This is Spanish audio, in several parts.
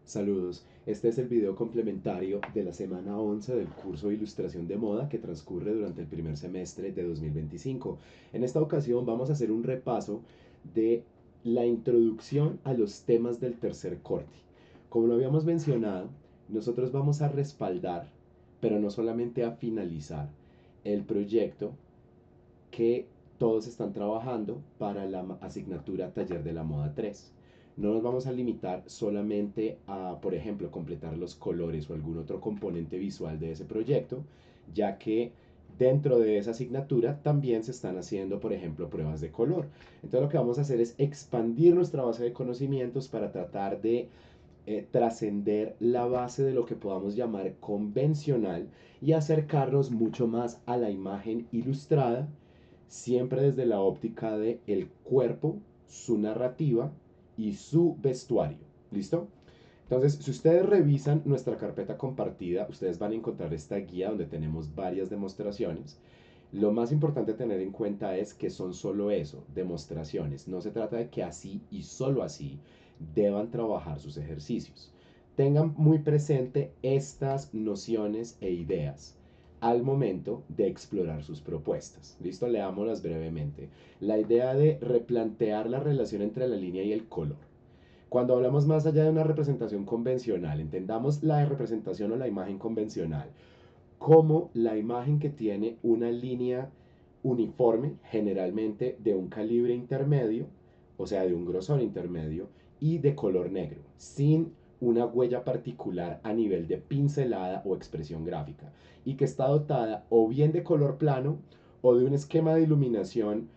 Saludos, este es el video complementario de la semana 11 del curso de Ilustración de Moda que transcurre durante el primer semestre de 2025. En esta ocasión vamos a hacer un repaso de la introducción a los temas del tercer corte. Como lo habíamos mencionado, nosotros vamos a respaldar, pero no solamente a finalizar, el proyecto que todos están trabajando para la asignatura Taller de la Moda 3. No nos vamos a limitar solamente a, por ejemplo, completar los colores o algún otro componente visual de ese proyecto, ya que dentro de esa asignatura también se están haciendo, por ejemplo, pruebas de color. Entonces lo que vamos a hacer es expandir nuestra base de conocimientos para tratar de trascender la base de lo que podamos llamar convencional y acercarnos mucho más a la imagen ilustrada, siempre desde la óptica de el cuerpo, su narrativa y su vestuario. ¿Listo? Entonces, si ustedes revisan nuestra carpeta compartida, ustedes van a encontrar esta guía donde tenemos varias demostraciones. Lo más importante a tener en cuenta es que son solo eso, demostraciones. No se trata de que así y solo así deban trabajar sus ejercicios. Tengan muy presente estas nociones e ideas al momento de explorar sus propuestas. ¿Listo? Leámoslas brevemente. La idea de replantear la relación entre la línea y el color. Cuando hablamos más allá de una representación convencional, entendamos la representación o la imagen convencional como la imagen que tiene una línea uniforme, generalmente de un calibre intermedio, o sea, de un grosor intermedio, y de color negro, sin una huella particular a nivel de pincelada o expresión gráfica, y que está dotada o bien de color plano o de un esquema de iluminación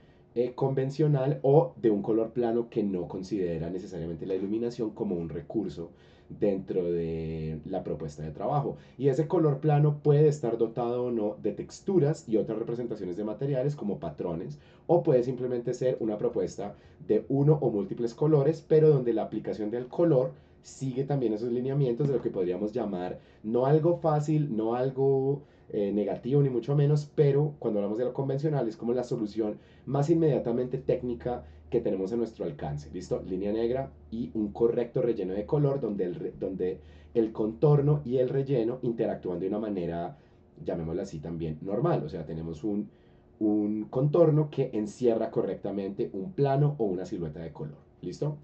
convencional o de un color plano que no considera necesariamente la iluminación como un recurso dentro de la propuesta de trabajo. Y ese color plano puede estar dotado o no de texturas y otras representaciones de materiales como patrones, o puede simplemente ser una propuesta de uno o múltiples colores, pero donde la aplicación del color sigue también esos lineamientos de lo que podríamos llamar no algo fácil, no algo negativo ni mucho menos, pero cuando hablamos de lo convencional es como la solución más inmediatamente técnica que tenemos a nuestro alcance. ¿Listo? Línea negra y un correcto relleno de color donde el contorno y el relleno interactúan de una manera, llamémosla así también, normal. O sea, tenemos un contorno que encierra correctamente un plano o una silueta de color. ¿Listo?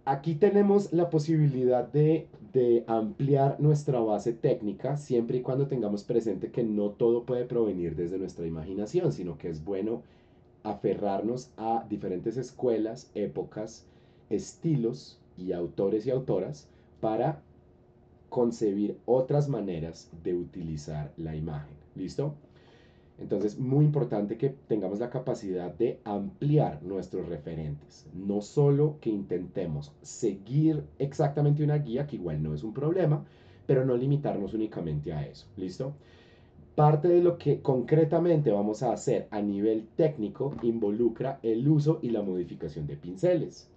Aquí tenemos la posibilidad de ampliar nuestra base técnica siempre y cuando tengamos presente que no todo puede provenir desde nuestra imaginación, sino que es bueno aferrarnos a diferentes escuelas, épocas, estilos y autores y autoras para concebir otras maneras de utilizar la imagen. ¿Listo? Entonces, muy importante que tengamos la capacidad de ampliar nuestros referentes. No solo que intentemos seguir exactamente una guía, que igual no es un problema, pero no limitarnos únicamente a eso. ¿Listo? Parte de lo que concretamente vamos a hacer a nivel técnico involucra el uso y la modificación de pinceles.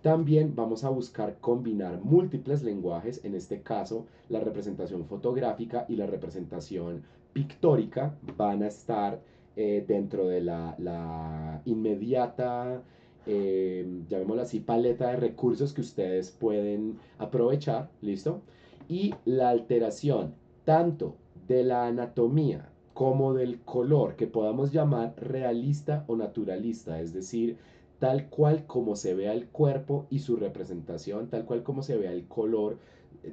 También vamos a buscar combinar múltiples lenguajes, en este caso la representación fotográfica y la representación pictórica van a estar dentro de la inmediata, llamémoslo así, paleta de recursos que ustedes pueden aprovechar, ¿listo? Y la alteración tanto de la anatomía como del color que podamos llamar realista o naturalista, es decir, tal cual como se vea el cuerpo y su representación, tal cual como se vea el color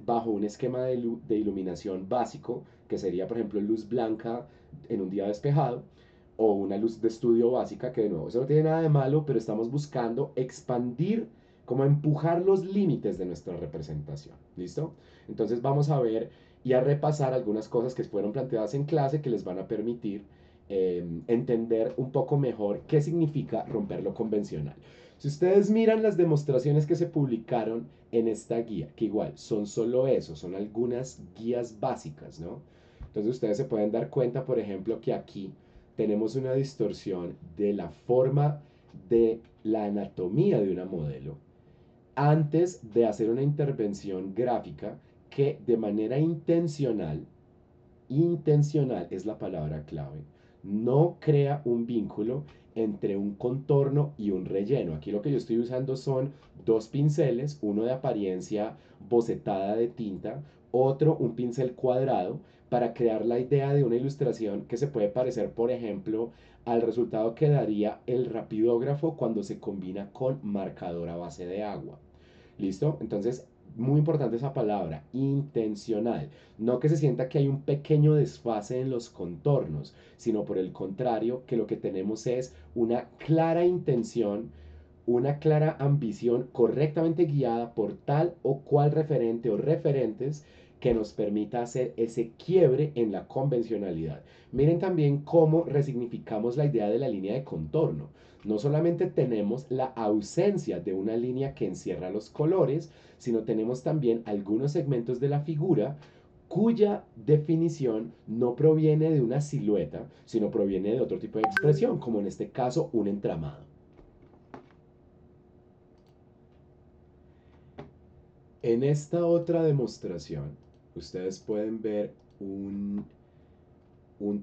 bajo un esquema de iluminación básico, que sería por ejemplo luz blanca en un día despejado, o una luz de estudio básica, que de nuevo, eso no tiene nada de malo, pero estamos buscando expandir, como empujar los límites de nuestra representación. ¿Listo? Entonces vamos a ver y a repasar algunas cosas que fueron planteadas en clase que les van a permitir entender un poco mejor qué significa romper lo convencional. Si ustedes miran las demostraciones que se publicaron en esta guía, que igual son solo eso, son algunas guías básicas, ¿no? Entonces ustedes se pueden dar cuenta, por ejemplo, que aquí tenemos una distorsión de la forma de la anatomía de una modelo antes de hacer una intervención gráfica que de manera intencional es la palabra clave, no crea un vínculo entre un contorno y un relleno. Aquí lo que yo estoy usando son dos pinceles, uno de apariencia bocetada de tinta, otro un pincel cuadrado, para crear la idea de una ilustración que se puede parecer, por ejemplo, al resultado que daría el rapidógrafo cuando se combina con marcador a base de agua. ¿Listo? Entonces, muy importante esa palabra, intencional. No que se sienta que hay un pequeño desfase en los contornos, sino por el contrario, que lo que tenemos es una clara intención, una clara ambición correctamente guiada por tal o cual referente o referentes que nos permita hacer ese quiebre en la convencionalidad. Miren también cómo resignificamos la idea de la línea de contorno. No solamente tenemos la ausencia de una línea que encierra los colores, sino tenemos también algunos segmentos de la figura cuya definición no proviene de una silueta, sino proviene de otro tipo de expresión, como en este caso un entramado. En esta otra demostración, ustedes pueden ver un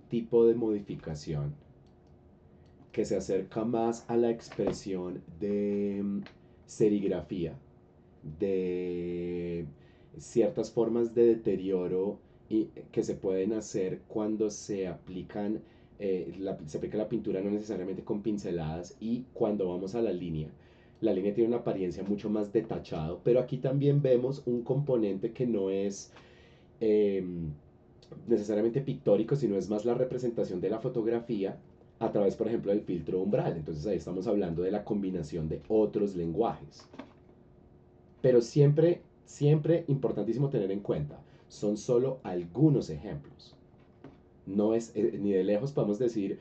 tipo de modificación que se acerca más a la expresión de serigrafía, de ciertas formas de deterioro y, que se pueden hacer cuando se aplican, se aplica la pintura no necesariamente con pinceladas y cuando vamos a la línea. La línea tiene una apariencia mucho más detachado, pero aquí también vemos un componente que no es eh, necesariamente pictórico, sino es más la representación de la fotografía a través, por ejemplo, del filtro umbral. Entonces ahí estamos hablando de la combinación de otros lenguajes. Pero siempre, siempre importantísimo tener en cuenta, son solo algunos ejemplos. No es, ni de lejos podemos decir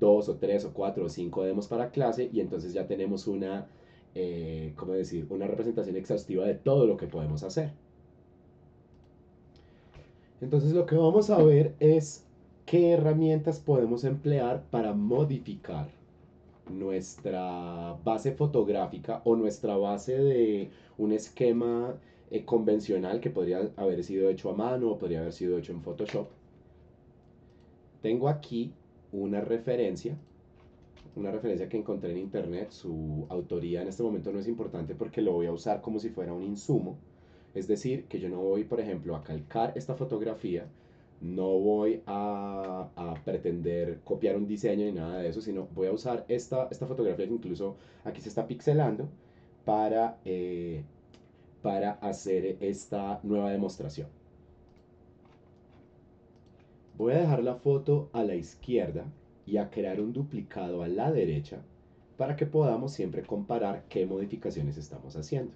dos o tres o cuatro o cinco demos para clase y entonces ya tenemos una, ¿cómo decir? Una representación exhaustiva de todo lo que podemos hacer. Entonces lo que vamos a ver es qué herramientas podemos emplear para modificar nuestra base fotográfica o nuestra base de un esquema convencional que podría haber sido hecho a mano o podría haber sido hecho en Photoshop. Tengo aquí una referencia que encontré en internet. Su autoría en este momento no es importante porque lo voy a usar como si fuera un insumo. Es decir, que yo no voy, por ejemplo, a calcar esta fotografía, no voy a pretender copiar un diseño ni nada de eso, sino voy a usar esta fotografía que incluso aquí se está pixelando para, para hacer esta nueva demostración. Voy a dejar la foto a la izquierda y a crear un duplicado a la derecha para que podamos siempre comparar qué modificaciones estamos haciendo.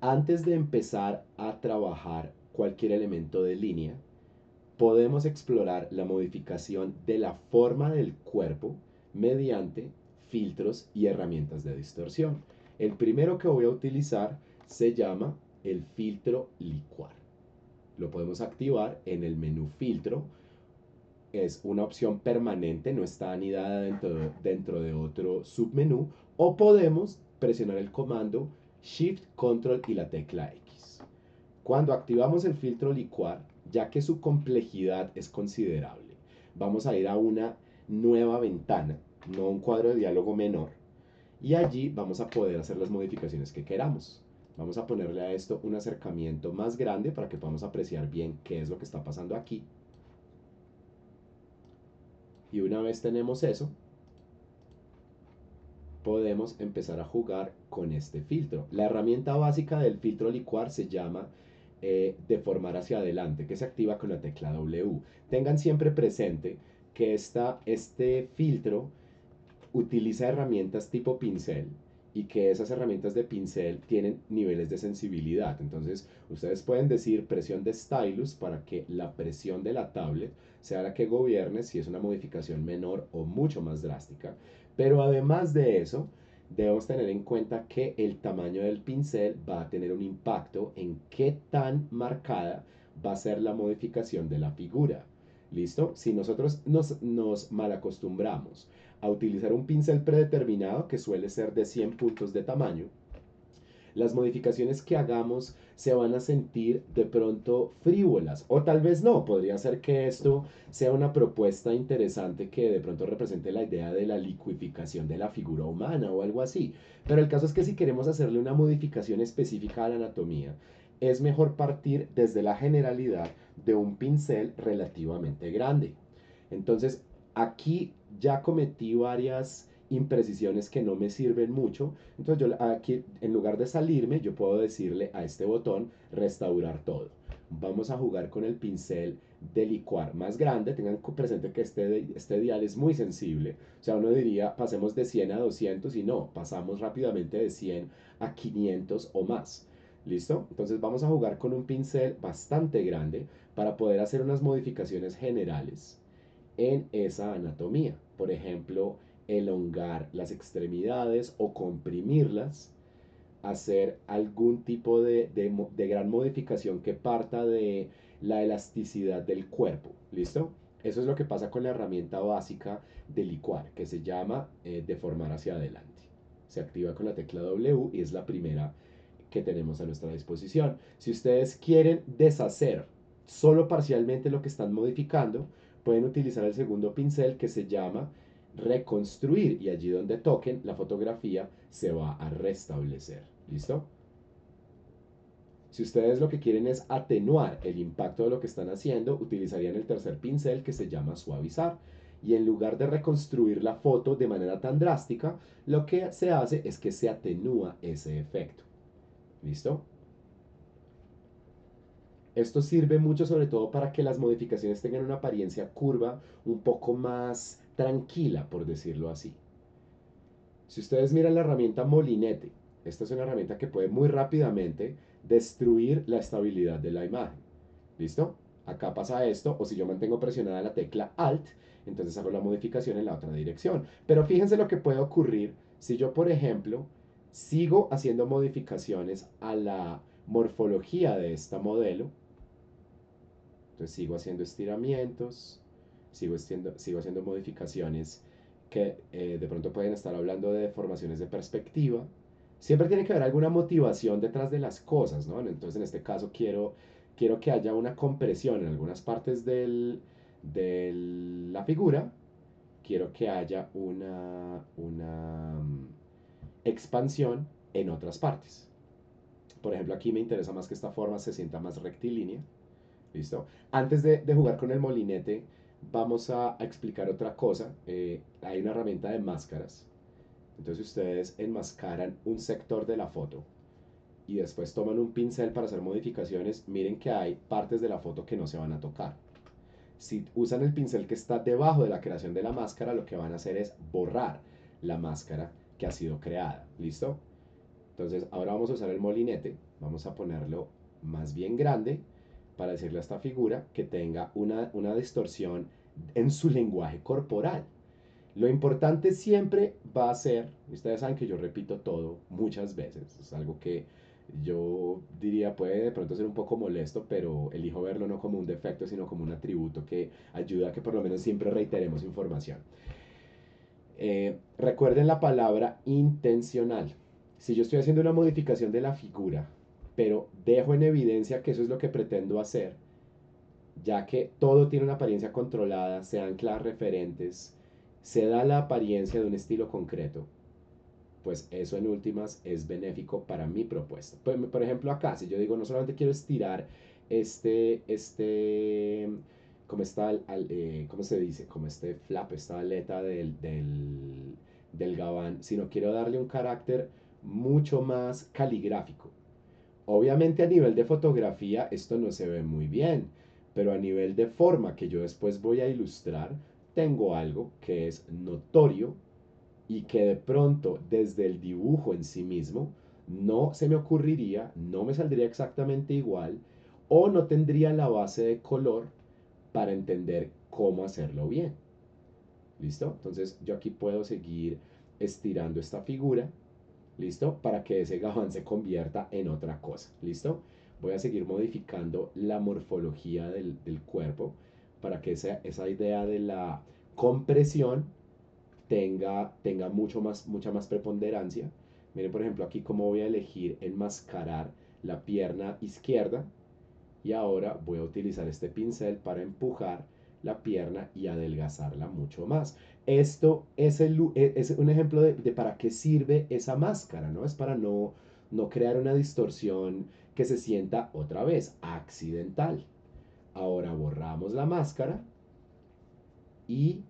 Antes de empezar a trabajar cualquier elemento de línea, podemos explorar la modificación de la forma del cuerpo mediante filtros y herramientas de distorsión. El primero que voy a utilizar se llama el filtro licuar. Lo podemos activar en el menú filtro. Es una opción permanente, no está anidada dentro de otro submenú. O podemos presionar el comando Shift, Control y la tecla X. Cuando activamos el filtro licuar, ya que su complejidad es considerable, vamos a ir a una nueva ventana, no un cuadro de diálogo menor, y allí vamos a poder hacer las modificaciones que queramos. Vamos a ponerle a esto un acercamiento más grande para que podamos apreciar bien qué es lo que está pasando aquí. Y una vez tenemos eso, podemos empezar a jugar con este filtro. La herramienta básica del filtro licuar se llama deformar hacia adelante, que se activa con la tecla W. Tengan siempre presente que este filtro utiliza herramientas tipo pincel y que esas herramientas de pincel tienen niveles de sensibilidad. Entonces, ustedes pueden decir presión de stylus para que la presión de la tablet sea la que gobierne si es una modificación menor o mucho más drástica. Pero además de eso, debemos tener en cuenta que el tamaño del pincel va a tener un impacto en qué tan marcada va a ser la modificación de la figura. ¿Listo? Si nosotros nos malacostumbramos a utilizar un pincel predeterminado que suele ser de 100 puntos de tamaño, las modificaciones que hagamos se van a sentir de pronto frívolas, o tal vez no, podría ser que esto sea una propuesta interesante que de pronto represente la idea de la liquificación de la figura humana o algo así. Pero el caso es que si queremos hacerle una modificación específica a la anatomía, es mejor partir desde la generalidad de un pincel relativamente grande. Entonces, aquí ya cometí varias imprecisiones que no me sirven mucho. Entonces, yo aquí, en lugar de salirme, yo puedo decirle a este botón restaurar todo. Vamos a jugar con el pincel de licuar más grande. Tengan presente que este dial es muy sensible. O sea, uno diría, pasemos de 100 a 200 y no, pasamos rápidamente de 100 a 500 o más. ¿Listo? Entonces vamos a jugar con un pincel bastante grande para poder hacer unas modificaciones generales en esa anatomía. Por ejemplo, elongar las extremidades o comprimirlas, hacer algún tipo de gran modificación que parta de la elasticidad del cuerpo. ¿Listo? Eso es lo que pasa con la herramienta básica de licuar, que se llama deformar hacia adelante. Se activa con la tecla W y es la primera que tenemos a nuestra disposición. Si ustedes quieren deshacer solo parcialmente lo que están modificando, pueden utilizar el segundo pincel que se llama reconstruir y allí donde toquen la fotografía se va a restablecer. ¿Listo? Si ustedes lo que quieren es atenuar el impacto de lo que están haciendo, utilizarían el tercer pincel que se llama suavizar. Y en lugar de reconstruir la foto de manera tan drástica, lo que se hace es que se atenúa ese efecto. ¿Listo? Esto sirve mucho sobre todo para que las modificaciones tengan una apariencia curva un poco más tranquila, por decirlo así. Si ustedes miran la herramienta molinete, esta es una herramienta que puede muy rápidamente destruir la estabilidad de la imagen. ¿Listo? Acá pasa esto, o si yo mantengo presionada la tecla Alt, entonces hago la modificación en la otra dirección. Pero fíjense lo que puede ocurrir si yo, por ejemplo, sigo haciendo modificaciones a la morfología de esta modelo. Entonces sigo haciendo estiramientos, sigo haciendo modificaciones que de pronto pueden estar hablando de deformaciones de perspectiva. Siempre tiene que haber alguna motivación detrás de las cosas, ¿no? Entonces en este caso quiero que haya una compresión en algunas partes de la figura. Quiero que haya una expansión en otras partes. Por ejemplo, aquí me interesa más que esta forma se sienta más rectilínea. ¿Listo? Antes de jugar con el molinete, vamos a explicar otra cosa. Hay una herramienta de máscaras. Entonces ustedes enmascaran un sector de la foto y después toman un pincel para hacer modificaciones. Miren que hay partes de la foto que no se van a tocar. Si usan el pincel que está debajo de la creación de la máscara, lo que van a hacer es borrar la máscara que ha sido creada. ¿Listo? Entonces ahora vamos a usar el molinete. Vamos a ponerlo más bien grande para decirle a esta figura que tenga una distorsión en su lenguaje corporal. Lo importante siempre va a ser, ustedes saben que yo repito todo muchas veces, es algo que yo diría puede de pronto ser un poco molesto, pero elijo verlo no como un defecto, sino como un atributo que ayuda a que por lo menos siempre reiteremos información. Recuerden la palabra intencional. Si yo estoy haciendo una modificación de la figura, pero dejo en evidencia que eso es lo que pretendo hacer, ya que todo tiene una apariencia controlada, se ancla a referentes, se da la apariencia de un estilo concreto, pues eso en últimas es benéfico para mi propuesta. Por ejemplo, acá, si yo digo, no solamente quiero estirar como está, ¿cómo se dice? Como este flap, esta aleta del gabán, sino quiero darle un carácter mucho más caligráfico. Obviamente a nivel de fotografía esto no se ve muy bien, pero a nivel de forma que yo después voy a ilustrar, tengo algo que es notorio y que de pronto desde el dibujo en sí mismo no se me ocurriría, no me saldría exactamente igual o no tendría la base de color para entender cómo hacerlo bien. ¿Listo? Entonces yo aquí puedo seguir estirando esta figura. ¿Listo? Para que ese gabán se convierta en otra cosa. ¿Listo? Voy a seguir modificando la morfología del cuerpo para que esa idea de la compresión tenga mucha más preponderancia. Miren, por ejemplo, aquí cómo voy a elegir enmascarar la pierna izquierda y ahora voy a utilizar este pincel para empujar la pierna y adelgazarla mucho más. Esto es, es un ejemplo de para qué sirve esa máscara, ¿no? Es para no crear una distorsión que se sienta otra vez accidental. Ahora borramos la máscara y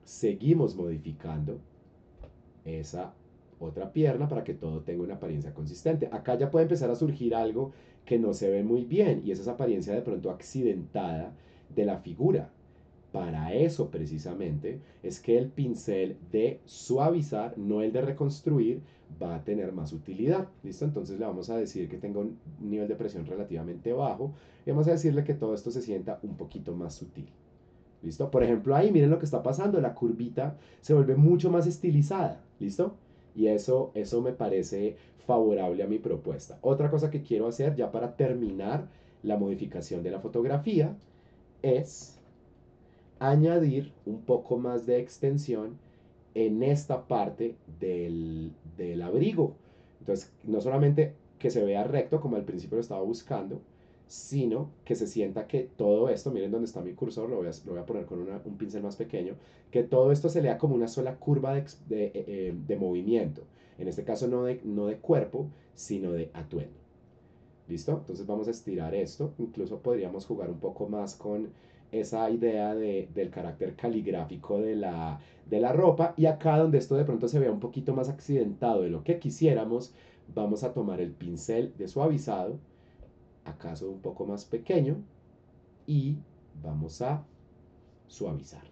seguimos modificando esa otra pierna para que todo tenga una apariencia consistente. Acá ya puede empezar a surgir algo que no se ve muy bien y es esa apariencia de pronto accidentada de la figura. Para eso precisamente es que el pincel de suavizar, no el de reconstruir, va a tener más utilidad. ¿Listo? Entonces le vamos a decir que tenga un nivel de presión relativamente bajo y vamos a decirle que todo esto se sienta un poquito más sutil. ¿Listo? Por ejemplo, ahí miren lo que está pasando, la curvita se vuelve mucho más estilizada, ¿listo? Y eso me parece favorable a mi propuesta. Otra cosa que quiero hacer ya para terminar la modificación de la fotografía es añadir un poco más de extensión en esta parte del abrigo. Entonces, no solamente que se vea recto como al principio lo estaba buscando, sino que se sienta que todo esto, miren dónde está mi cursor, lo voy a poner con un pincel más pequeño, que todo esto se lea como una sola curva de movimiento. En este caso no de cuerpo, sino de atuendo. ¿Listo? Entonces vamos a estirar esto. Incluso podríamos jugar un poco más con esa idea del carácter caligráfico de la ropa. Y acá donde esto de pronto se vea un poquito más accidentado de lo que quisiéramos, vamos a tomar el pincel de suavizado, acaso un poco más pequeño, y vamos a suavizar.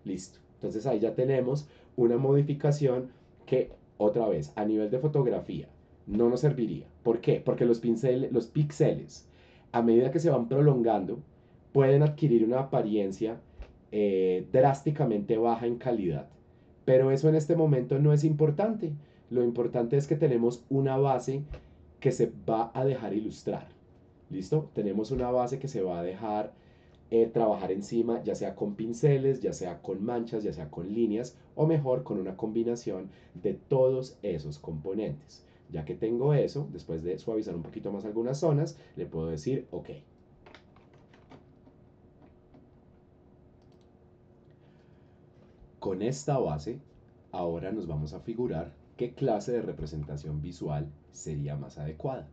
Listo. Entonces ahí ya tenemos una modificación que, otra vez, a nivel de fotografía, no nos serviría. ¿Por qué? Porque los píxeles, a medida que se van prolongando, pueden adquirir una apariencia drásticamente baja en calidad. Pero eso en este momento no es importante. Lo importante es que tenemos una base que se va a dejar ilustrar. ¿Listo? Tenemos una base que se va a dejar trabajar encima, ya sea con pinceles, ya sea con manchas, ya sea con líneas, o mejor con una combinación de todos esos componentes. Ya que tengo eso, después de suavizar un poquito más algunas zonas, le puedo decir, ok. Con esta base, ahora nos vamos a figurar qué clase de representación visual sería más adecuada.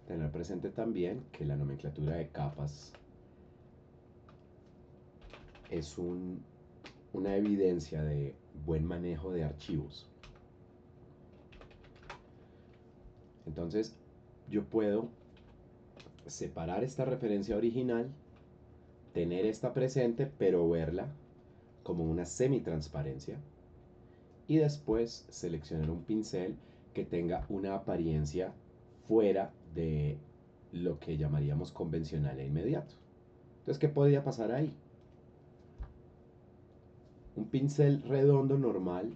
Tener presente también que la nomenclatura de capas es una evidencia de buen manejo de archivos. Entonces, yo puedo separar esta referencia original, tener esta presente, pero verla como una semitransparencia y después seleccionar un pincel que tenga una apariencia fuera de lo que llamaríamos convencional e inmediato. Entonces, ¿qué podría pasar ahí? Un pincel redondo normal,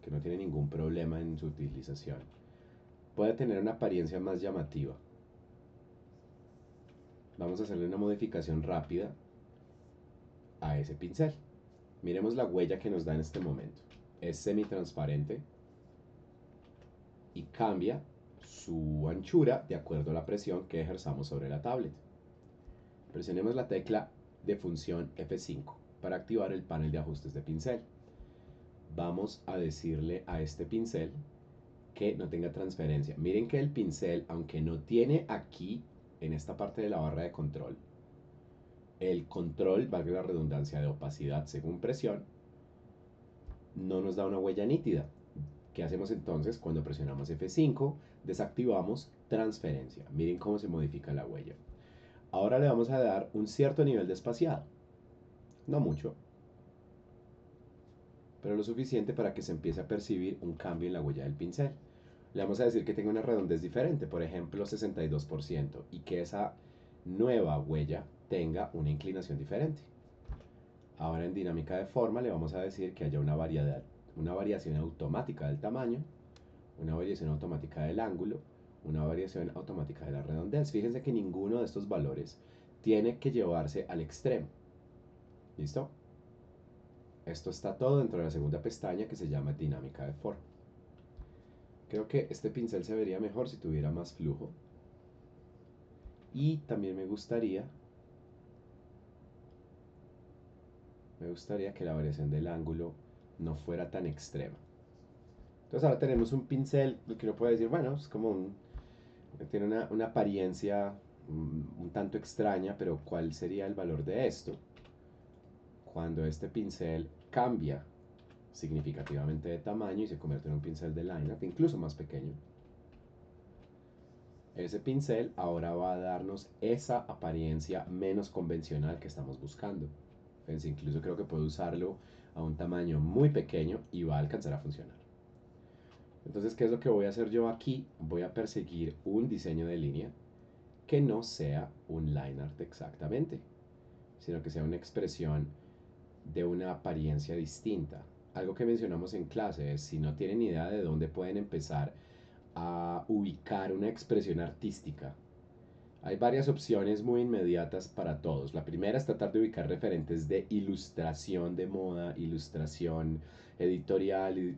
que no tiene ningún problema en su utilización, puede tener una apariencia más llamativa. Vamos a hacerle una modificación rápida a ese pincel. Miremos la huella que nos da en este momento. Es semitransparente y cambia su anchura de acuerdo a la presión que ejerzamos sobre la tablet. Presionemos la tecla de función F5 para activar el panel de ajustes de pincel. Vamos a decirle a este pincel que no tenga transferencia. Miren que el pincel, aunque no tiene aquí en esta parte de la barra de control, el control, valga la redundancia, de opacidad según presión, no nos da una huella nítida. ¿Qué hacemos entonces? Cuando presionamos F5, desactivamos transferencia. Miren cómo se modifica la huella. Ahora le vamos a dar un cierto nivel de espaciado. No mucho, pero lo suficiente para que se empiece a percibir un cambio en la huella del pincel. Le vamos a decir que tenga una redondez diferente, por ejemplo 62%, y que esa nueva huella tenga una inclinación diferente. Ahora en dinámica de forma le vamos a decir que haya una variación automática del tamaño, una variación automática del ángulo, una variación automática de la redondez. Fíjense que ninguno de estos valores tiene que llevarse al extremo. ¿Listo? Esto está todo dentro de la segunda pestaña que se llama dinámica de forma. Creo que este pincel se vería mejor si tuviera más flujo. Y también me gustaría que la variación del ángulo no fuera tan extrema. Entonces ahora tenemos un pincel, lo que uno puede decir, bueno, es como tiene una apariencia un tanto extraña, pero ¿cuál sería el valor de esto? Cuando este pincel cambia significativamente de tamaño y se convierte en un pincel de line art, incluso más pequeño. Ese pincel ahora va a darnos esa apariencia menos convencional que estamos buscando. Entonces, incluso creo que puedo usarlo a un tamaño muy pequeño y va a alcanzar a funcionar. Entonces, ¿qué es lo que voy a hacer yo aquí? Voy a perseguir un diseño de línea que no sea un line art exactamente, sino que sea una expresión de una apariencia distinta. Algo que mencionamos en clase es, si no tienen idea de dónde pueden empezar a ubicar una expresión artística, hay varias opciones muy inmediatas para todos. La primera es tratar de ubicar referentes de ilustración de moda, ilustración editorial,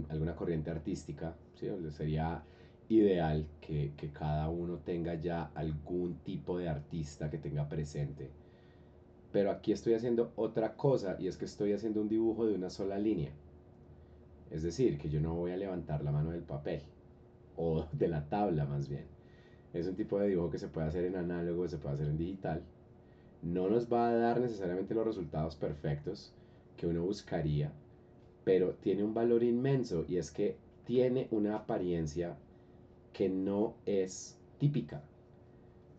alguna corriente artística. ¿Sí? Sería ideal que cada uno tenga ya algún tipo de artista que tenga presente. Pero aquí estoy haciendo otra cosa y es que estoy haciendo un dibujo de una sola línea. Es decir, que yo no voy a levantar la mano del papel o de la tabla más bien. Es un tipo de dibujo que se puede hacer en análogo, se puede hacer en digital. No nos va a dar necesariamente los resultados perfectos que uno buscaría, pero tiene un valor inmenso y es que tiene una apariencia que no es típica.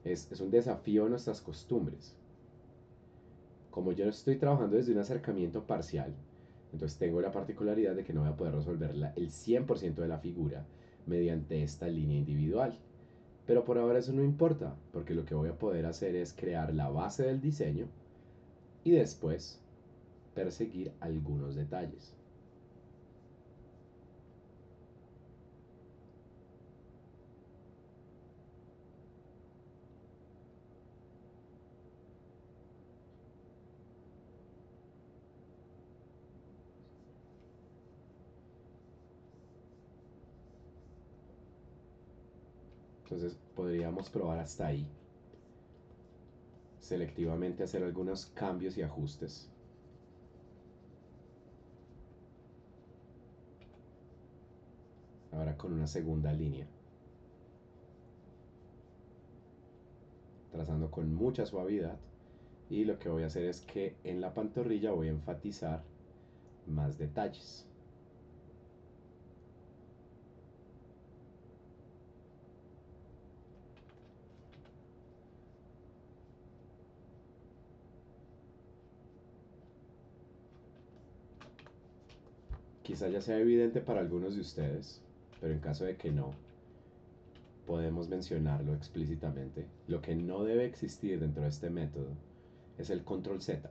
Es un desafío a nuestras costumbres. Como yo estoy trabajando desde un acercamiento parcial, entonces tengo la particularidad de que no voy a poder resolver el 100% de la figura mediante esta línea individual. Pero por ahora eso no importa, porque lo que voy a poder hacer es crear la base del diseño y después perseguir algunos detalles. Entonces podríamos probar hasta ahí, selectivamente hacer algunos cambios y ajustes. Ahora con una segunda línea, trazando con mucha suavidad. Y lo que voy a hacer es que en la pantorrilla voy a enfatizar más detalles. Quizá ya sea evidente para algunos de ustedes, pero en caso de que no, podemos mencionarlo explícitamente. Lo que no debe existir dentro de este método es el control Z.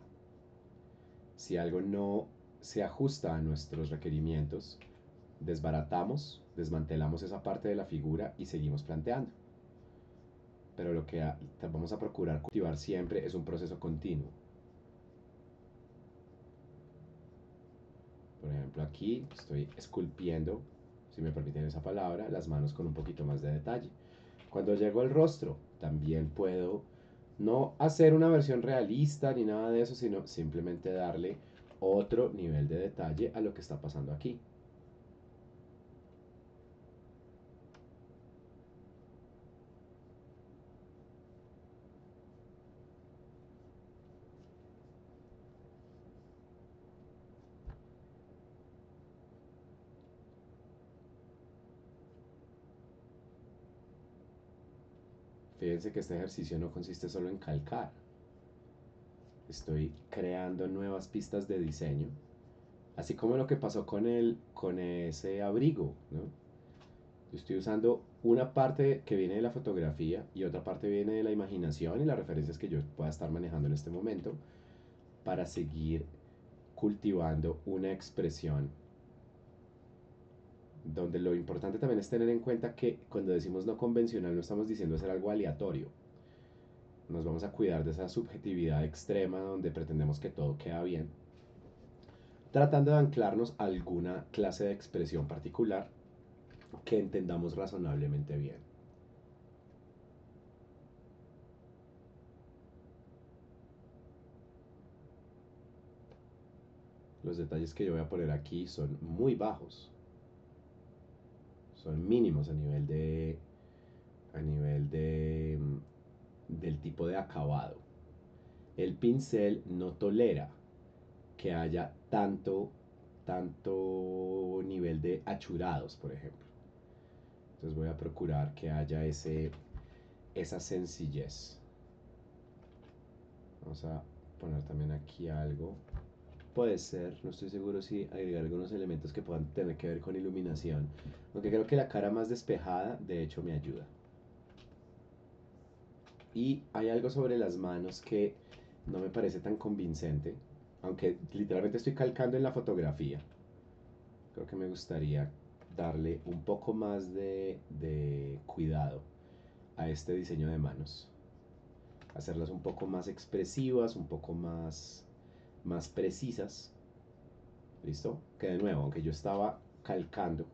Si algo no se ajusta a nuestros requerimientos, desbaratamos, desmantelamos esa parte de la figura y seguimos planteando. Pero lo que vamos a procurar cultivar siempre es un proceso continuo. Por ejemplo, aquí estoy esculpiendo, si me permiten esa palabra, las manos con un poquito más de detalle. Cuando llego al rostro, también puedo no hacer una versión realista ni nada de eso, sino simplemente darle otro nivel de detalle a lo que está pasando aquí. Fíjense que este ejercicio no consiste solo en calcar. Estoy creando nuevas pistas de diseño, así como lo que pasó con ese abrigo, ¿no? Yo estoy usando una parte que viene de la fotografía y otra parte viene de la imaginación y las referencias que yo pueda estar manejando en este momento para seguir cultivando una expresión donde lo importante también es tener en cuenta que cuando decimos no convencional no estamos diciendo hacer algo aleatorio. Nos vamos a cuidar de esa subjetividad extrema donde pretendemos que todo queda bien, tratando de anclarnos a alguna clase de expresión particular que entendamos razonablemente bien. Los detalles que yo voy a poner aquí son muy bajos, son mínimos a nivel del tipo de acabado. El pincel no tolera que haya tanto nivel de achurados, por ejemplo. Entonces voy a procurar que haya esa sencillez. Vamos a poner también aquí algo. Puede ser, no estoy seguro si agregar algunos elementos que puedan tener que ver con iluminación. Aunque creo que la cara más despejada, de hecho, me ayuda. Y hay algo sobre las manos que no me parece tan convincente. Aunque literalmente estoy calcando en la fotografía. Creo que me gustaría darle un poco más de cuidado a este diseño de manos. Hacerlas un poco más expresivas, un poco más precisas. ¿Listo? Que de nuevo, aunque yo estaba calcando,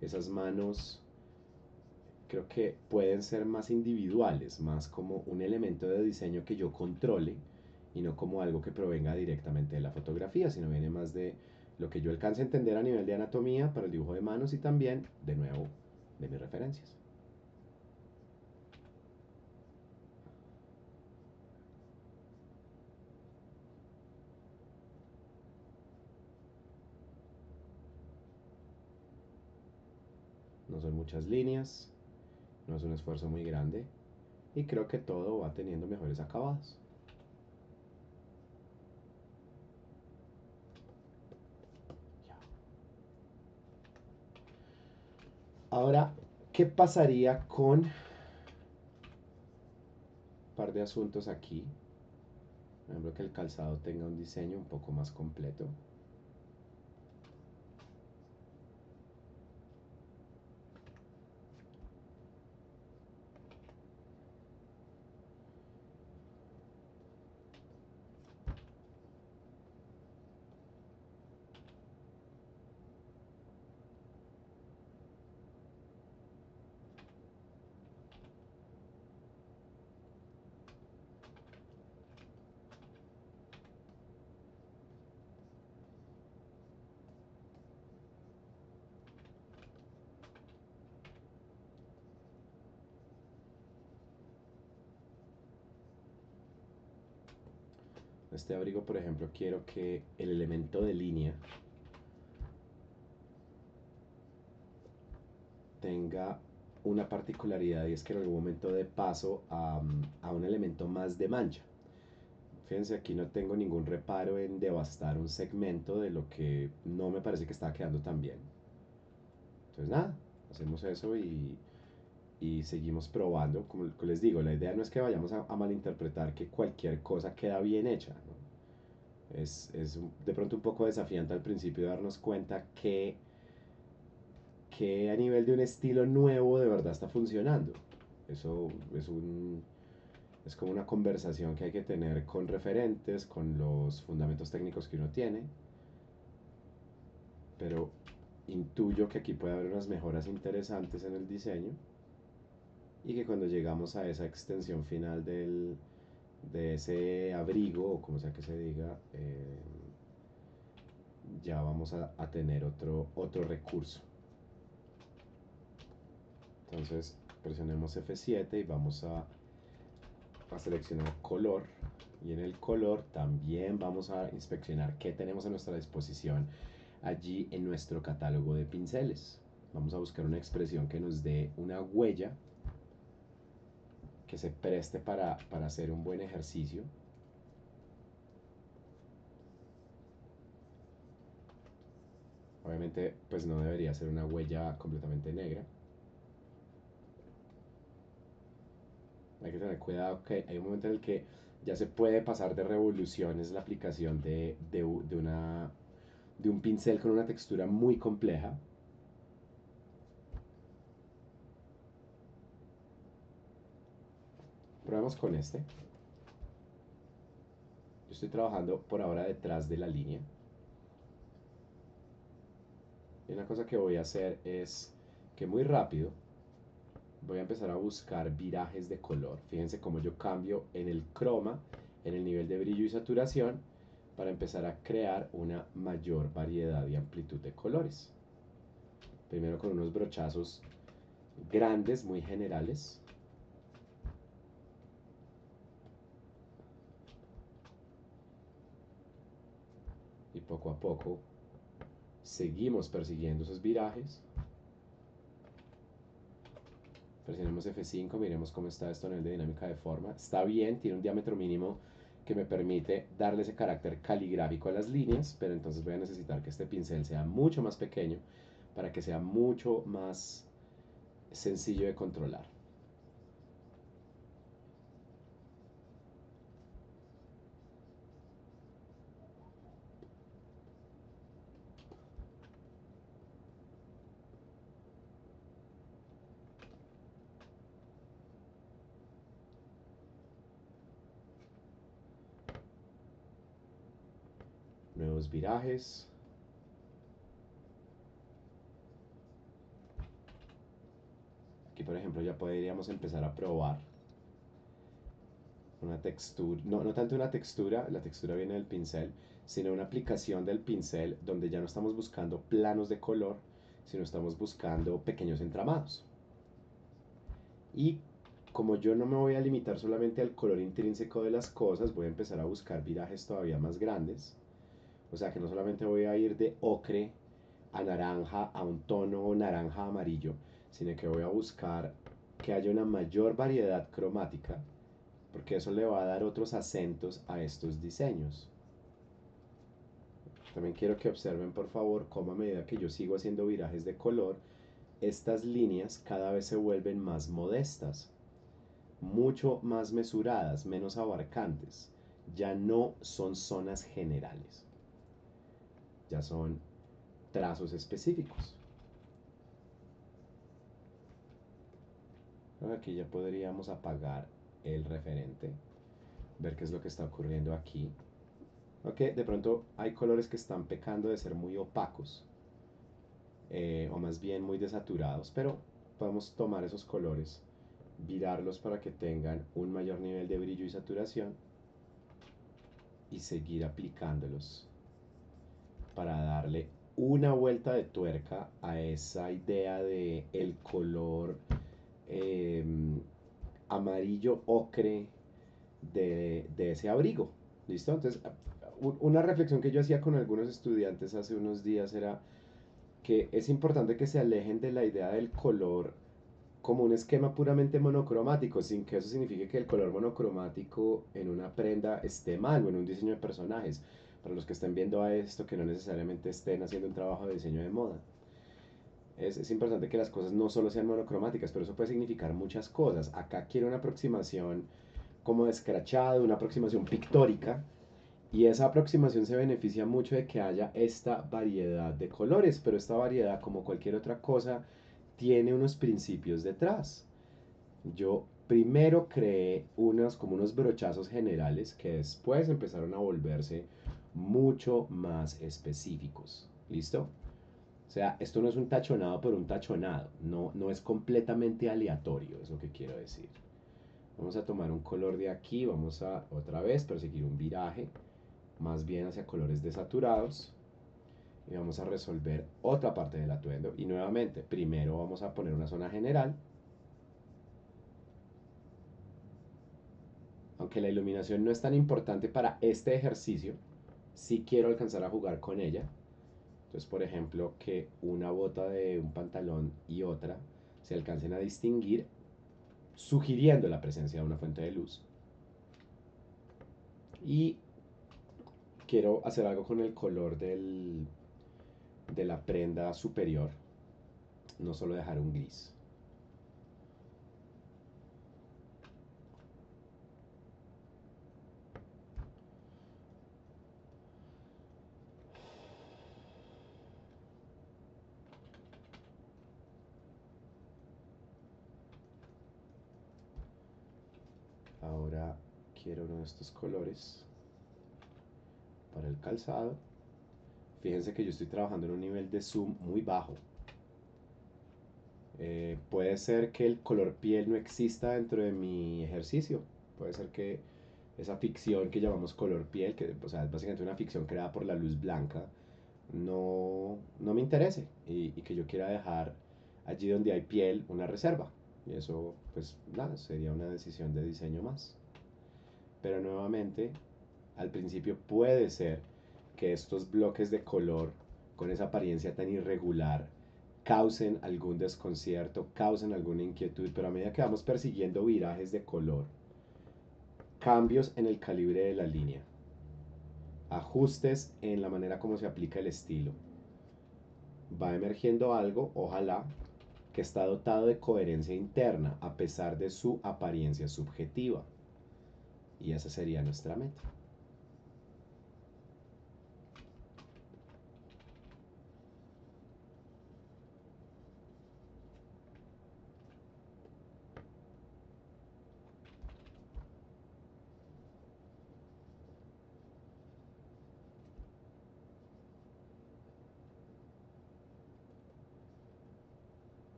esas manos creo que pueden ser más individuales, más como un elemento de diseño que yo controle y no como algo que provenga directamente de la fotografía, sino viene más de lo que yo alcance a entender a nivel de anatomía para el dibujo de manos y también, de nuevo, de mis referencias. No son muchas líneas, no es un esfuerzo muy grande y creo que todo va teniendo mejores acabados. Ahora, ¿qué pasaría con un par de asuntos aquí? Por ejemplo, que el calzado tenga un diseño un poco más completo. Este abrigo, por ejemplo, quiero que el elemento de línea tenga una particularidad y es que en algún momento dé paso a un elemento más de mancha. Fíjense, aquí no tengo ningún reparo en devastar un segmento de lo que no me parece que está quedando tan bien. Entonces nada, hacemos eso y seguimos probando. Como les digo, la idea no es que vayamos a malinterpretar que cualquier cosa queda bien hecha, ¿no? Es de pronto un poco desafiante al principio darnos cuenta que a nivel de un estilo nuevo de verdad está funcionando. Eso es como una conversación que hay que tener con referentes, con los fundamentos técnicos que uno tiene, pero intuyo que aquí puede haber unas mejoras interesantes en el diseño y que cuando llegamos a esa extensión final de ese abrigo, o como sea que se diga, ya vamos a tener otro recurso. Entonces presionemos F7 y vamos a seleccionar color, y en el color también vamos a inspeccionar qué tenemos a nuestra disposición allí en nuestro catálogo de pinceles. Vamos a buscar una expresión que nos dé una huella que se preste para hacer un buen ejercicio. Obviamente pues no debería ser una huella completamente negra. Hay que tener cuidado que hay un momento en el que ya se puede pasar de revoluciones la aplicación de un pincel con una textura muy compleja. Probemos con este. Yo estoy trabajando por ahora detrás de la línea. Y una cosa que voy a hacer es que muy rápido voy a empezar a buscar virajes de color. Fíjense cómo yo cambio en el croma, en el nivel de brillo y saturación, para empezar a crear una mayor variedad y amplitud de colores. Primero con unos brochazos grandes, muy generales. Y poco a poco seguimos persiguiendo esos virajes. Presionemos F5, miremos cómo está esto a nivel de dinámica de forma. Está bien, tiene un diámetro mínimo que me permite darle ese carácter caligráfico a las líneas, pero entonces voy a necesitar que este pincel sea mucho más pequeño para que sea mucho más sencillo de controlar. Nuevos virajes. Aquí, por ejemplo, ya podríamos empezar a probar una textura, no tanto una textura, la textura viene del pincel, sino una aplicación del pincel donde ya no estamos buscando planos de color, sino estamos buscando pequeños entramados. Y como yo no me voy a limitar solamente al color intrínseco de las cosas, voy a empezar a buscar virajes todavía más grandes. O sea que no solamente voy a ir de ocre a naranja, a un tono naranja amarillo, sino que voy a buscar que haya una mayor variedad cromática, porque eso le va a dar otros acentos a estos diseños. También quiero que observen por favor cómo a medida que yo sigo haciendo virajes de color, estas líneas cada vez se vuelven más modestas, mucho más mesuradas, menos abarcantes. Ya no son zonas generales, ya son trazos específicos. Aquí ya podríamos apagar el referente, ver qué es lo que está ocurriendo aquí. Ok, de pronto hay colores que están pecando de ser muy opacos, o más bien muy desaturados, pero podemos tomar esos colores, virarlos para que tengan un mayor nivel de brillo y saturación y seguir aplicándolos para darle una vuelta de tuerca a esa idea de el color eh, amarillo ocre de ese abrigo. ¿Listo? Entonces, una reflexión que yo hacía con algunos estudiantes hace unos días era que es importante que se alejen de la idea del color como un esquema puramente monocromático, sin que eso signifique que el color monocromático en una prenda esté mal o en un diseño de personajes. Para los que estén viendo a esto, que no necesariamente estén haciendo un trabajo de diseño de moda. Es importante que las cosas no solo sean monocromáticas, pero eso puede significar muchas cosas. Acá quiero una aproximación como escrachada, una aproximación pictórica, y esa aproximación se beneficia mucho de que haya esta variedad de colores, pero esta variedad, como cualquier otra cosa, tiene unos principios detrás. Yo primero creé como unos brochazos generales que después empezaron a volverse mucho más específicos. ¿Listo? O sea, esto no es un tachonado por un tachonado, no es completamente aleatorio, es lo que quiero decir. Vamos a tomar un color de aquí, vamos a otra vez perseguir un viraje, más bien hacia colores desaturados, y vamos a resolver otra parte del atuendo. Y nuevamente, primero vamos a poner una zona general. Aunque la iluminación no es tan importante para este ejercicio, sí quiero alcanzar a jugar con ella. Entonces, por ejemplo, que una bota de un pantalón y otra se alcancen a distinguir, sugiriendo la presencia de una fuente de luz. Y quiero hacer algo con el color de la prenda superior, no solo dejar un gris. Ahora quiero uno de estos colores para el calzado. fíjense que yo estoy trabajando en un nivel de zoom muy bajo. Puede ser que el color piel no exista dentro de mi ejercicio. Puede ser que esa ficción que llamamos color piel, que o sea, es básicamente una ficción creada por la luz blanca, no me interese y que yo quiera dejar allí donde hay piel una reserva. Y eso, pues nada, sería una decisión de diseño más. Pero nuevamente, al principio puede ser que estos bloques de color con esa apariencia tan irregular causen algún desconcierto, causen alguna inquietud, pero a medida que vamos persiguiendo virajes de color, cambios en el calibre de la línea, ajustes en la manera como se aplica el estilo, va emergiendo algo, ojalá, que está dotado de coherencia interna a pesar de su apariencia subjetiva. Y esa sería nuestra meta.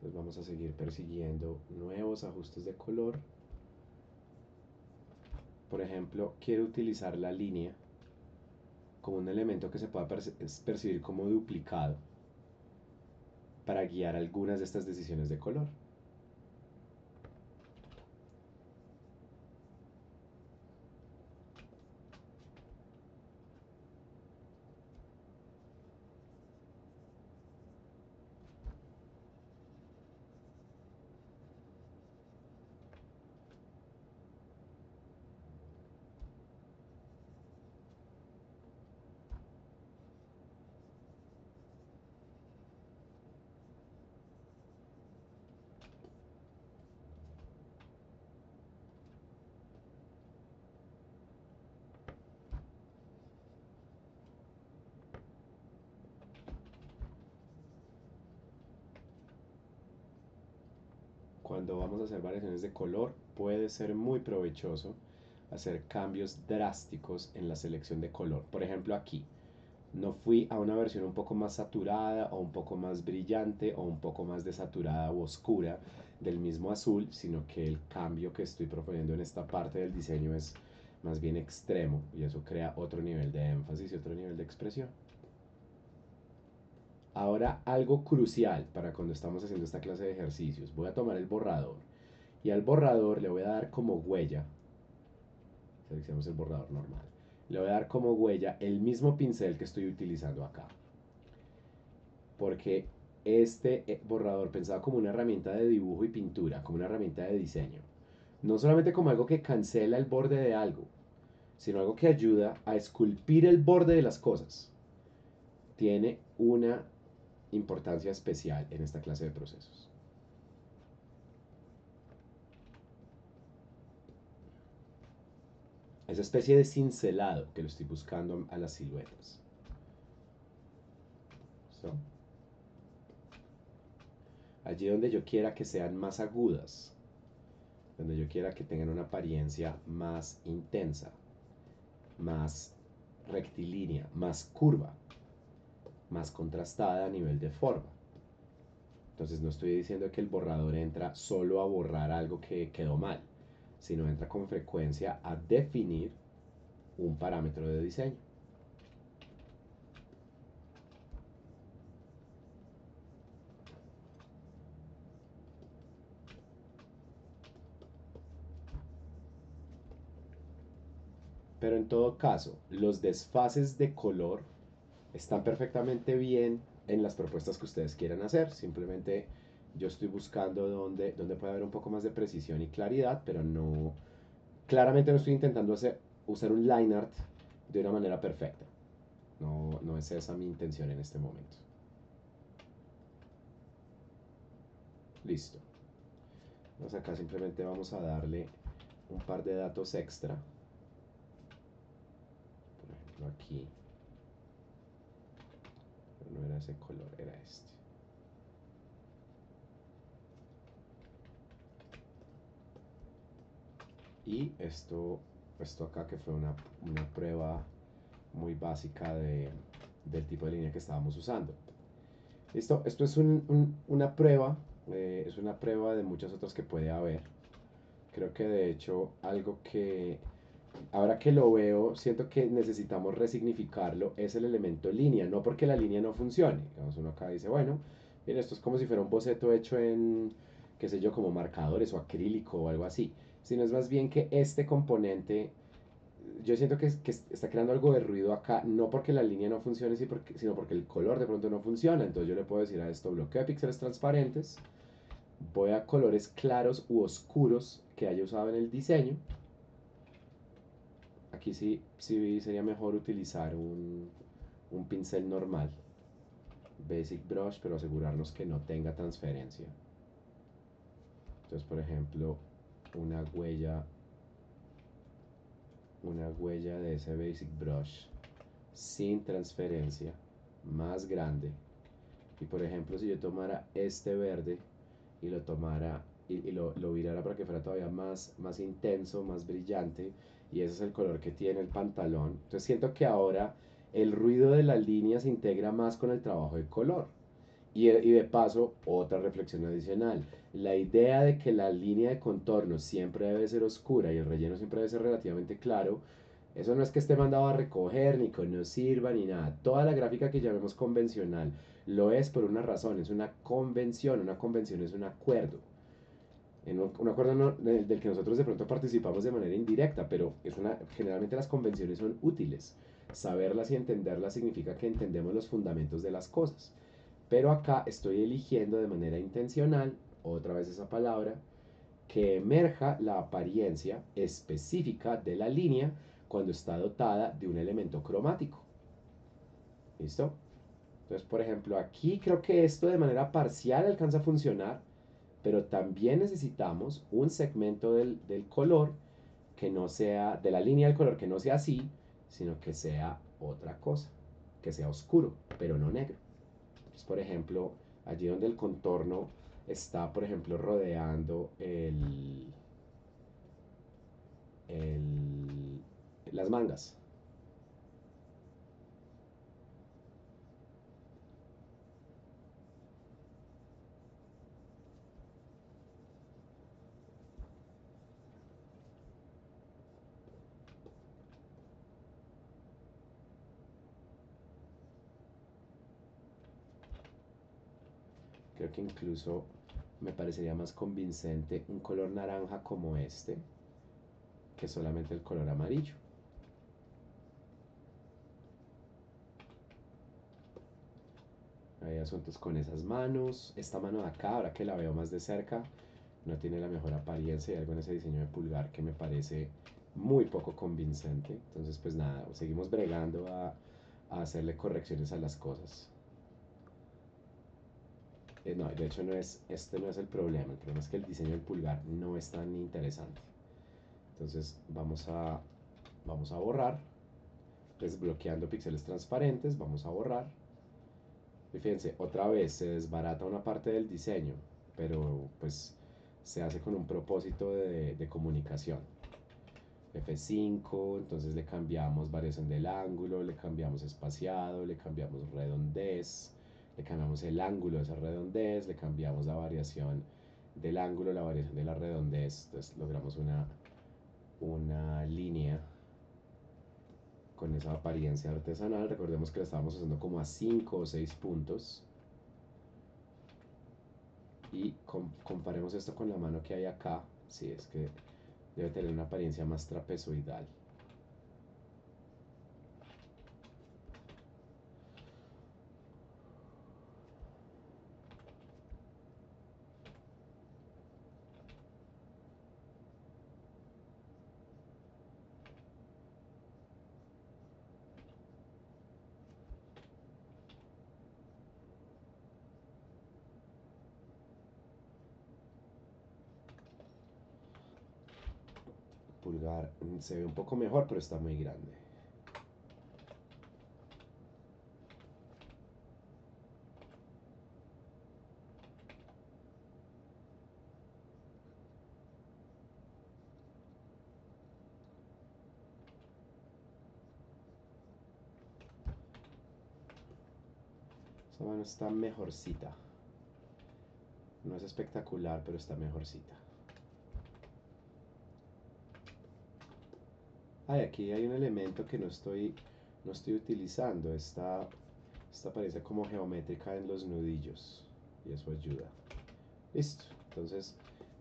Entonces vamos a seguir persiguiendo nuevos ajustes de color. Por ejemplo, quiero utilizar la línea como un elemento que se pueda percibir como duplicado para guiar algunas de estas decisiones de color. Cuando vamos a hacer variaciones de color, puede ser muy provechoso hacer cambios drásticos en la selección de color. Por ejemplo, aquí no fui a una versión un poco más saturada o un poco más brillante o un poco más desaturada o oscura del mismo azul, sino que el cambio que estoy proponiendo en esta parte del diseño es más bien extremo y eso crea otro nivel de énfasis y otro nivel de expresión. Ahora algo crucial para cuando estamos haciendo esta clase de ejercicios. Voy a tomar el borrador y al borrador le voy a dar como huella, seleccionamos el borrador normal, le voy a dar como huella el mismo pincel que estoy utilizando acá. Porque este borrador pensado como una herramienta de dibujo y pintura, como una herramienta de diseño, no solamente como algo que cancela el borde de algo, sino algo que ayuda a esculpir el borde de las cosas, tiene una importancia especial en esta clase de procesos. Esa especie de cincelado que lo estoy buscando a las siluetas. ¿So? Allí donde yo quiera que sean más agudas, donde yo quiera que tengan una apariencia más intensa, más rectilínea, más curva, más contrastada a nivel de forma. Entonces no estoy diciendo que el borrador entra solo a borrar algo que quedó mal, sino entra con frecuencia a definir un parámetro de diseño. Pero en todo caso, los desfases de color están perfectamente bien en las propuestas que ustedes quieran hacer. Simplemente yo estoy buscando donde puede haber un poco más de precisión y claridad, pero no, claramente no estoy intentando usar un line art de una manera perfecta. No, no es esa mi intención en este momento. Listo. Entonces acá simplemente vamos a darle un par de datos extra. Por ejemplo aquí. Pero no era ese color, era este. Y esto acá que fue una prueba muy básica del tipo de línea que estábamos usando. Listo, esto es una prueba, es una prueba de muchas otras que puede haber. Creo que de hecho algo que ahora que lo veo siento que necesitamos resignificarlo es el elemento línea, no porque la línea no funcione. Digamos, uno acá dice, bueno, mira, esto es como si fuera un boceto hecho en, qué sé yo, como marcadores o acrílico o algo así, sino es más bien que este componente yo siento que está creando algo de ruido acá, no porque la línea no funcione, sino porque el color de pronto no funciona. Entonces yo le puedo decir a esto, bloqueo de píxeles transparentes, voy a colores claros u oscuros que haya usado en el diseño. Aquí sí sería mejor utilizar un pincel normal, basic brush, pero asegurarnos que no tenga transferencia. Entonces, por ejemplo, una huella de ese basic brush sin transferencia más grande. Y por ejemplo, si yo tomara este verde y lo tomara y lo virara para que fuera todavía más intenso, más brillante, y ese es el color que tiene el pantalón, entonces siento que ahora el ruido de la línea se integra más con el trabajo de color. Y de paso, otra reflexión adicional. La idea de que la línea de contorno siempre debe ser oscura y el relleno siempre debe ser relativamente claro, eso no es que esté mandado a recoger, ni que no sirva, ni nada. Toda la gráfica que llamemos convencional lo es por una razón, es una convención. Una convención es un acuerdo. En un acuerdo del que nosotros de pronto participamos de manera indirecta, pero generalmente las convenciones son útiles. Saberlas y entenderlas significa que entendemos los fundamentos de las cosas. Pero acá estoy eligiendo de manera intencional, otra vez esa palabra, que emerja la apariencia específica de la línea cuando está dotada de un elemento cromático. ¿Listo? Entonces, por ejemplo, aquí creo que esto de manera parcial alcanza a funcionar, pero también necesitamos un segmento del color que no sea, de la línea del color que no sea así, sino que sea otra cosa, que sea oscuro, pero no negro. Entonces, por ejemplo, allí donde el contorno está, por ejemplo, rodeando las mangas. Creo que incluso me parecería más convincente un color naranja como este que solamente el color amarillo. Hay asuntos con esas manos. Esta mano de acá, ahora que la veo más de cerca, no tiene la mejor apariencia. Hay algo en ese diseño de pulgar que me parece muy poco convincente. Entonces, pues nada, seguimos bregando a hacerle correcciones a las cosas. No, de hecho este no es el problema. El problema es que el diseño del pulgar no es tan interesante. Entonces vamos a borrar, desbloqueando píxeles transparentes, vamos a borrar. Y fíjense, otra vez se desbarata una parte del diseño, pero pues se hace con un propósito de comunicación. F5, entonces le cambiamos variación del ángulo, le cambiamos espaciado, le cambiamos redondez, le cambiamos el ángulo de esa redondez, le cambiamos la variación del ángulo, la variación de la redondez, entonces logramos una línea con esa apariencia artesanal. Recordemos que la estábamos usando como a 5 o 6 puntos. Y comparemos esto con la mano que hay acá. Sí, es que debe tener una apariencia más trapezoidal. pulgar se ve un poco mejor, pero está muy grande. Esa mano está mejorcita. No es espectacular, pero está mejorcita. Ay, aquí hay un elemento que no estoy utilizando. Esta parece como geométrica en los nudillos. Y eso ayuda. Listo. Entonces,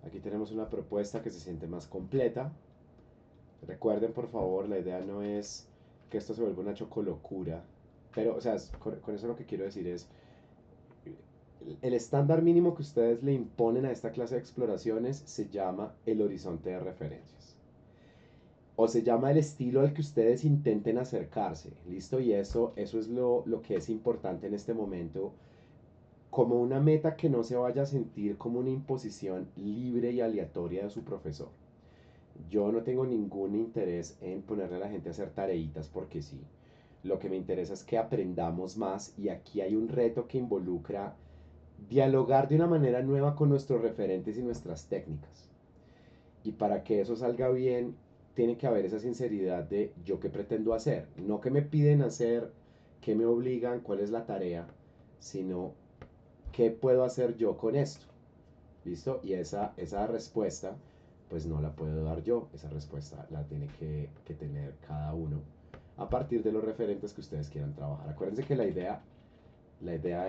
aquí tenemos una propuesta que se siente más completa. Recuerden, por favor, la idea no es que esto se vuelva una chocolocura. Pero, o sea, con eso lo que quiero decir es, el estándar mínimo que ustedes le imponen a esta clase de exploraciones se llama el horizonte de referencias. O se llama el estilo al que ustedes intenten acercarse, ¿listo? Y eso es lo que es importante en este momento, como una meta que no se vaya a sentir como una imposición libre y aleatoria de su profesor. Yo no tengo ningún interés en ponerle a la gente a hacer tareitas porque sí. Lo que me interesa es que aprendamos más y aquí hay un reto que involucra dialogar de una manera nueva con nuestros referentes y nuestras técnicas. Y para que eso salga bien, tiene que haber esa sinceridad de yo qué pretendo hacer. No que me piden hacer, qué me obligan, cuál es la tarea, sino qué puedo hacer yo con esto. ¿Listo? Y esa respuesta, pues no la puedo dar yo. Esa respuesta la tiene que tener cada uno a partir de los referentes que ustedes quieran trabajar. Acuérdense que la idea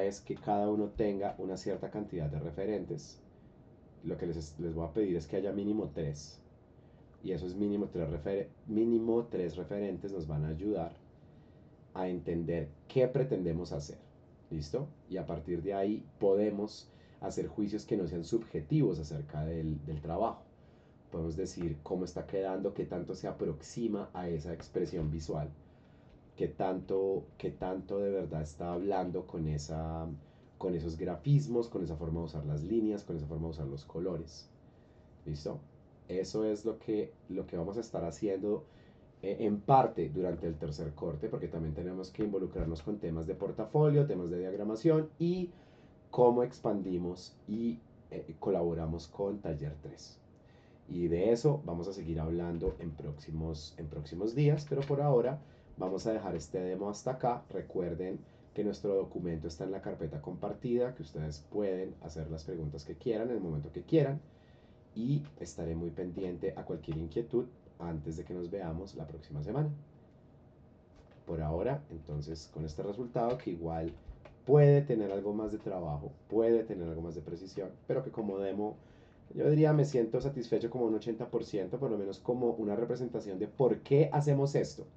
es que cada uno tenga una cierta cantidad de referentes. Lo que les voy a pedir es que haya mínimo tres. Y esos mínimo tres referentes nos van a ayudar a entender qué pretendemos hacer. ¿Listo? Y a partir de ahí podemos hacer juicios que no sean subjetivos acerca del trabajo. Podemos decir cómo está quedando, qué tanto se aproxima a esa expresión visual, qué tanto de verdad está hablando con esos grafismos, con esa forma de usar las líneas, con esa forma de usar los colores. ¿Listo? Eso es lo que vamos a estar haciendo en parte durante el tercer corte, porque también tenemos que involucrarnos con temas de portafolio, temas de diagramación y cómo expandimos y colaboramos con Taller 3. Y de eso vamos a seguir hablando en próximos días, pero por ahora vamos a dejar este demo hasta acá. Recuerden que nuestro documento está en la carpeta compartida, que ustedes pueden hacer las preguntas que quieran en el momento que quieran y estaré muy pendiente a cualquier inquietud antes de que nos veamos la próxima semana. Por ahora, entonces, con este resultado que igual puede tener algo más de trabajo, puede tener algo más de precisión, pero que como demo, yo diría me siento satisfecho como un 80%, por lo menos como una representación de por qué hacemos esto,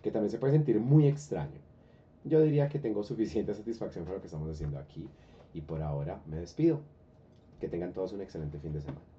que también se puede sentir muy extraño. Yo diría que tengo suficiente satisfacción con lo que estamos haciendo aquí y por ahora me despido. Que tengan todos un excelente fin de semana.